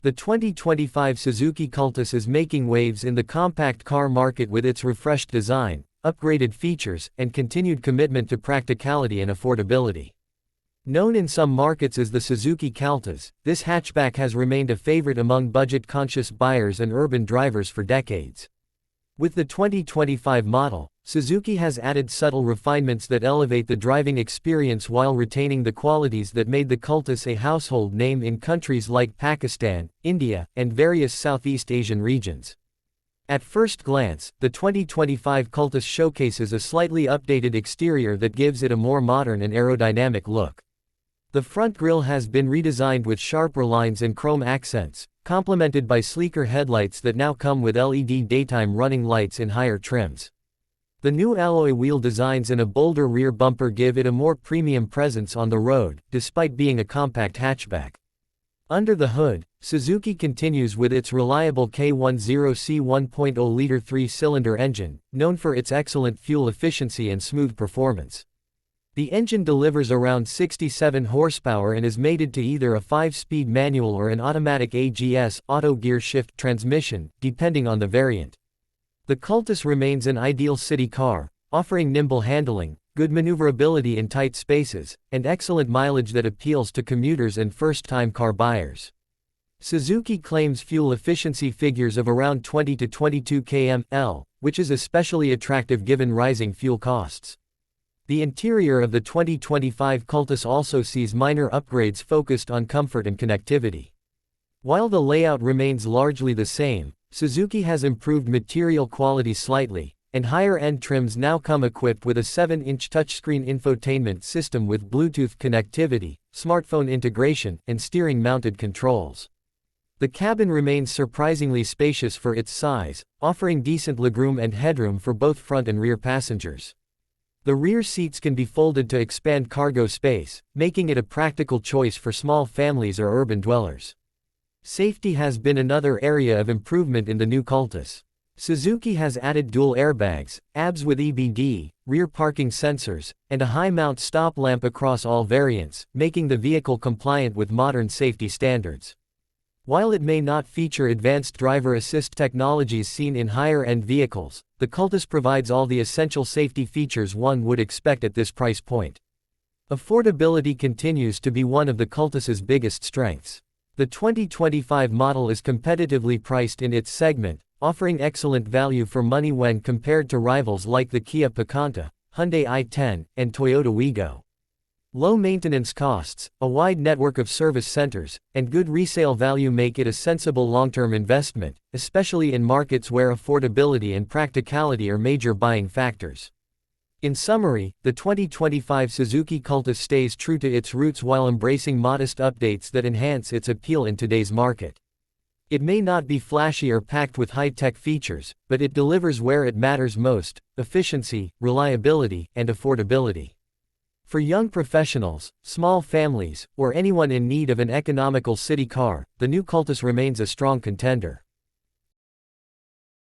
The 2025 Suzuki Cultus is making waves in the compact car market with its refreshed design, upgraded features, and continued commitment to practicality and affordability. Known in some markets as the Suzuki Cultus, this hatchback has remained a favorite among budget-conscious buyers and urban drivers for decades. With the 2025 model, Suzuki has added subtle refinements that elevate the driving experience while retaining the qualities that made the Cultus a household name in countries like Pakistan, India, and various Southeast Asian regions. At first glance, the 2025 Cultus showcases a slightly updated exterior that gives it a more modern and aerodynamic look. The front grille has been redesigned with sharper lines and chrome accents, complemented by sleeker headlights that now come with LED daytime running lights in higher trims. The new alloy wheel designs and a bolder rear bumper give it a more premium presence on the road, despite being a compact hatchback. Under the hood, Suzuki continues with its reliable K10C 1.0-liter 3-cylinder engine, known for its excellent fuel efficiency and smooth performance. The engine delivers around 67 horsepower and is mated to either a 5-speed manual or an automatic AGS auto gear shift transmission, depending on the variant. The Cultus remains an ideal city car, offering nimble handling, good maneuverability in tight spaces, and excellent mileage that appeals to commuters and first-time car buyers. Suzuki claims fuel efficiency figures of around 20 to 22 km/h, which is especially attractive given rising fuel costs. The interior of the 2025 Cultus also sees minor upgrades focused on comfort and connectivity. While the layout remains largely the same, Suzuki has improved material quality slightly, and higher-end trims now come equipped with a 7-inch touchscreen infotainment system with Bluetooth connectivity, smartphone integration, and steering-mounted controls. The cabin remains surprisingly spacious for its size, offering decent legroom and headroom for both front and rear passengers. The rear seats can be folded to expand cargo space, making it a practical choice for small families or urban dwellers. Safety has been another area of improvement in the new Cultus. Suzuki has added dual airbags, ABS with EBD, rear parking sensors, and a high-mount stop lamp across all variants, making the vehicle compliant with modern safety standards. While it may not feature advanced driver assist technologies seen in higher-end vehicles, the Cultus provides all the essential safety features one would expect at this price point. Affordability continues to be one of the Cultus's biggest strengths. The 2025 model is competitively priced in its segment, offering excellent value for money when compared to rivals like the Kia Picanto, Hyundai i10, and Toyota Wigo. Low maintenance costs, a wide network of service centers, and good resale value make it a sensible long-term investment, especially in markets where affordability and practicality are major buying factors. In summary, the 2025 Suzuki Cultus stays true to its roots while embracing modest updates that enhance its appeal in today's market. It may not be flashy or packed with high-tech features, but it delivers where it matters most: efficiency, reliability, and affordability. For young professionals, small families, or anyone in need of an economical city car, the new Cultus remains a strong contender.